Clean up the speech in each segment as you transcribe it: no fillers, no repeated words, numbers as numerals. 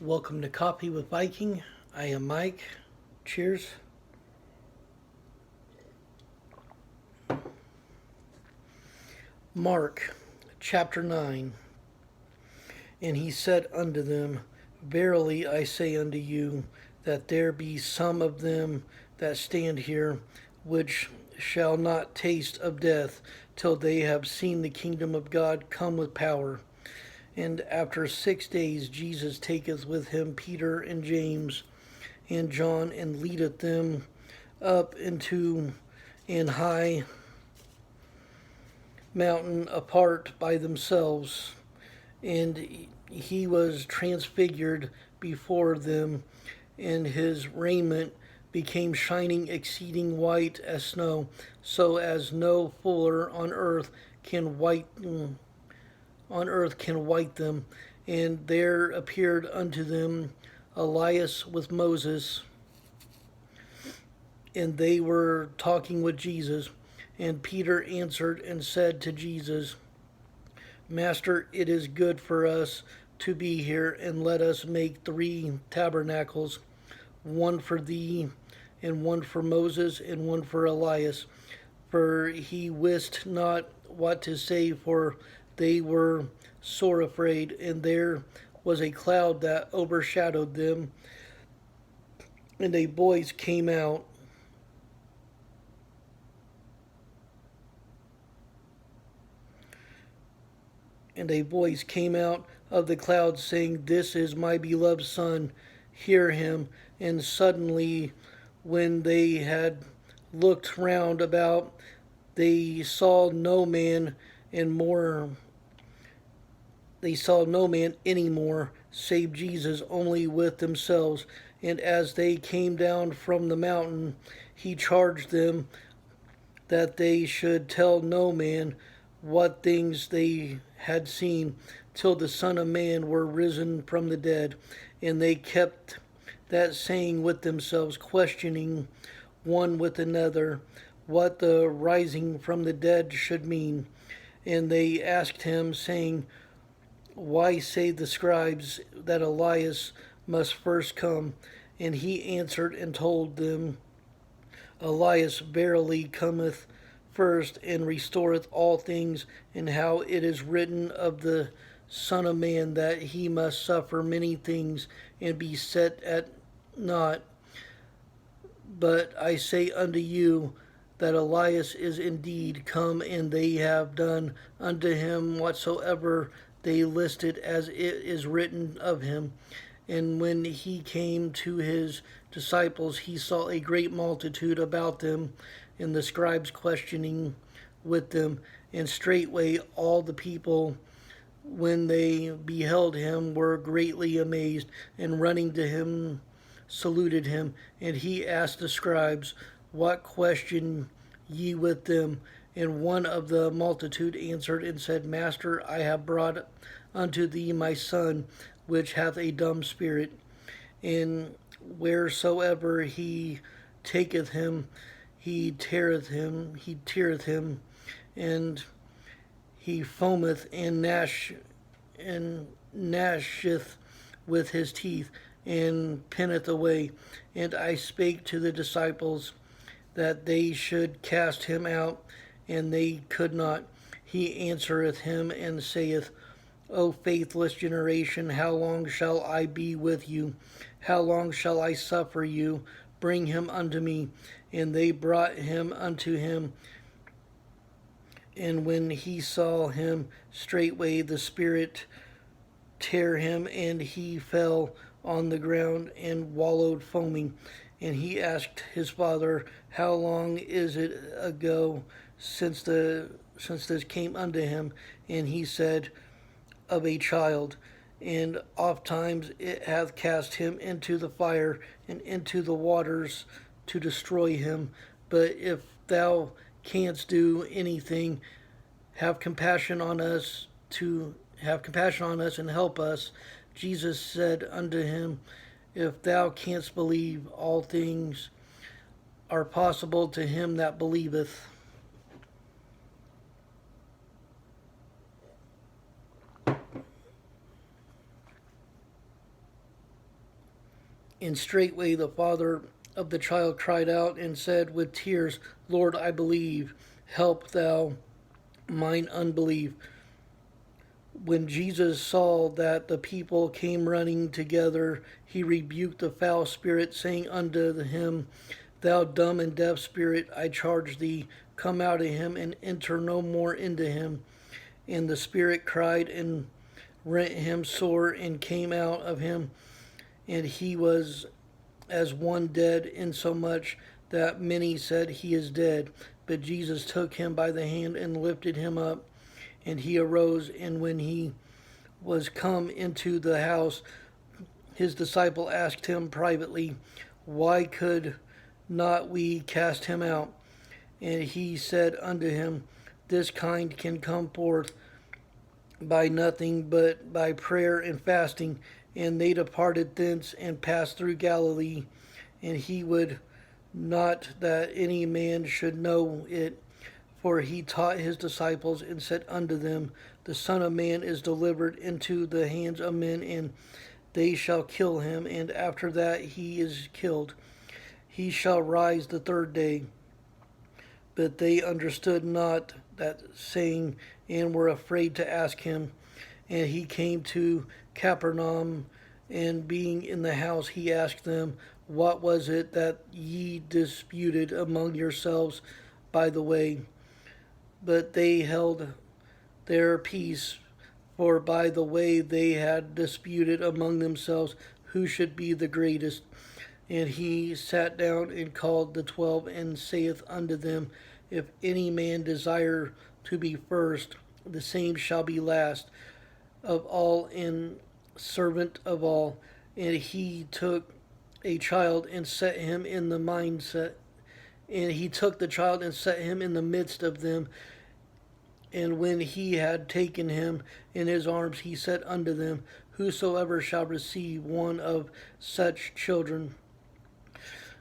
Welcome to Coffee with Viking. I am Mike. Cheers. Mark chapter 9. And he said unto them, Verily I say unto you, that there be some of them that stand here, which shall not taste of death, till they have seen the kingdom of God come with power. And after 6 days Jesus taketh with him Peter and James and John, and leadeth them up into an high mountain apart by themselves. And he was transfigured before them, and his raiment became shining exceeding white as snow, so as no fuller on earth can white them. And there appeared unto them Elias with Moses, and they were talking with Jesus. And Peter answered and said to Jesus, Master, it is good for us to be here, and let us make 3 tabernacles, one for thee, and one for Moses, and one for Elias. For he wist not what to say, for they were sore afraid. And there was a cloud that overshadowed them, and a voice came out of the cloud, saying, This is my beloved Son, hear him. And suddenly, when they had looked round about, they saw no man any more, save Jesus only with themselves. And as they came down from the mountain, he charged them that they should tell no man what things they had seen, till the Son of Man were risen from the dead. And they kept that saying with themselves, questioning one with another what the rising from the dead should mean. And they asked him, saying, Why say the scribes that Elias must first come? And he answered and told them, Elias verily cometh first, and restoreth all things, and how it is written of the Son of Man, that he must suffer many things, and be set at naught. But I say unto you, that Elias is indeed come, and they have done unto him whatsoever they listed, as it is written of him. And when he came to his disciples, he saw a great multitude about them, and the scribes questioning with them. And straightway all the people, when they beheld him, were greatly amazed, and running to him saluted him. And he asked the scribes, What question ye with them? And one of the multitude answered and said, Master, I have brought unto thee my son, which hath a dumb spirit. And wheresoever he taketh him, he teareth him, and he foameth and gnasheth with his teeth, and pinneth away. And I spake to the disciples that they should cast him out, and they could not. He answereth him and saith, O faithless generation, how long shall I be with you? How long shall I suffer you? Bring him unto me. And they brought him unto him. And when he saw him, straightway the spirit tear him, and he fell on the ground and wallowed foaming. And he asked his father, How long is it ago since this came unto him? And he said, Of a child. And oft times it hath cast him into the fire and into the waters to destroy him. But if thou canst do anything, have compassion on us and help us. Jesus said unto him, If thou canst believe, all things are possible to him that believeth. And straightway the father of the child cried out and said with tears, Lord, I believe, help thou mine unbelief. When Jesus saw that the people came running together, he rebuked the foul spirit, saying unto him, Thou dumb and deaf spirit, I charge thee, come out of him, and enter no more into him. And the spirit cried and rent him sore, and came out of him, and he was as one dead, insomuch that many said, He is dead. But Jesus took him by the hand and lifted him up, and he arose. And when he was come into the house, his disciple asked him privately, Why could not we cast him out? And he said unto him, This kind can come forth by nothing but by prayer and fasting. And they departed thence and passed through Galilee. And he would not that any man should know it, for he taught his disciples and said unto them, The Son of Man is delivered into the hands of men, and they shall kill him, and after that he is killed, he shall rise the third day. But they understood not that saying, and were afraid to ask him. And he came to Capernaum, and being in the house, he asked them, What was it that ye disputed among yourselves by the way? But they held their peace, for by the way they had disputed among themselves who should be the greatest. And he sat down and called the 12, and saith unto them, If any man desire to be first, the same shall be last of all and servant of all. And he took a child and set him in the mindset, and he took the child and set him in the midst of them. And when he had taken him in his arms, he said unto them, Whosoever shall receive one of such children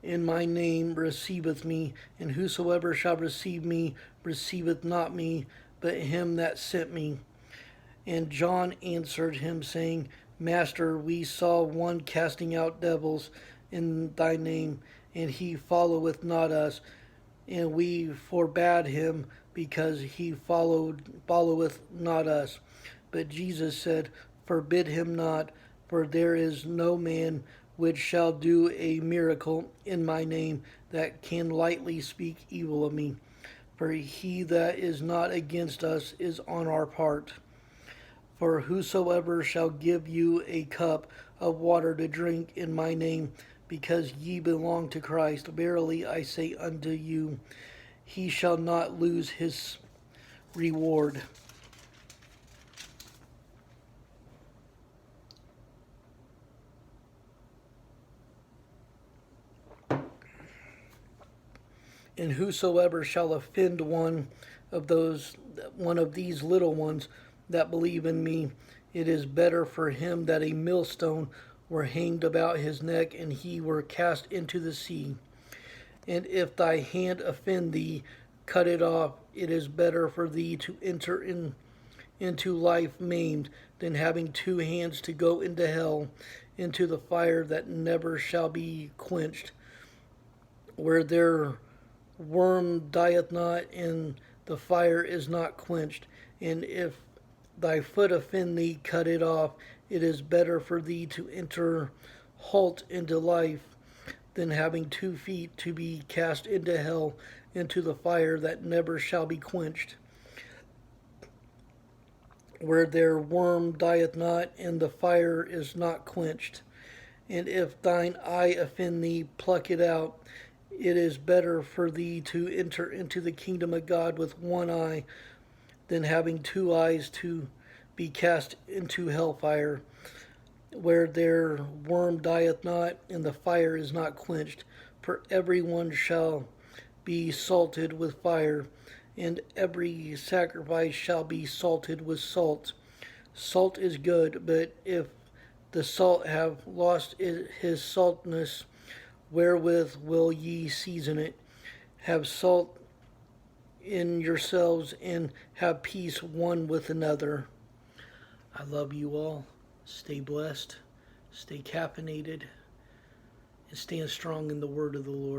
in my name receiveth me, and whosoever shall receive me receiveth not me, but him that sent me. And John answered him, saying, Master, we saw one casting out devils in thy name, and he followeth not us. And we forbade him, because he followeth not us. But Jesus said, Forbid him not, for there is no man which shall do a miracle in my name that can lightly speak evil of me. For he that is not against us is on our part. For whosoever shall give you a cup of water to drink in my name, because ye belong to Christ, verily I say unto you, he shall not lose his reward. And whosoever shall offend one of these little ones that believe in me, it is better for him that a millstone were hanged about his neck, and he were cast into the sea. And if thy hand offend thee, cut it off. It is better for thee to enter into life maimed, than having two hands to go into hell, into the fire that never shall be quenched, where their worm dieth not, and the fire is not quenched. And if thy foot offend thee, cut it off. It is better for thee to enter halt into life, than having 2 feet to be cast into hell, into the fire that never shall be quenched, where their worm dieth not, and the fire is not quenched. And if thine eye offend thee, pluck it out. It is better for thee to enter into the kingdom of God with one eye, than having 2 eyes to be cast into hellfire, where their worm dieth not, and the fire is not quenched. For every one shall be salted with fire, and every sacrifice shall be salted with salt. Salt is good, but if the salt have lost his saltness, wherewith will ye season it? Have salt in yourselves, and have peace one with another. I love you all. Stay blessed. Stay caffeinated. and stand strong in the word of the Lord.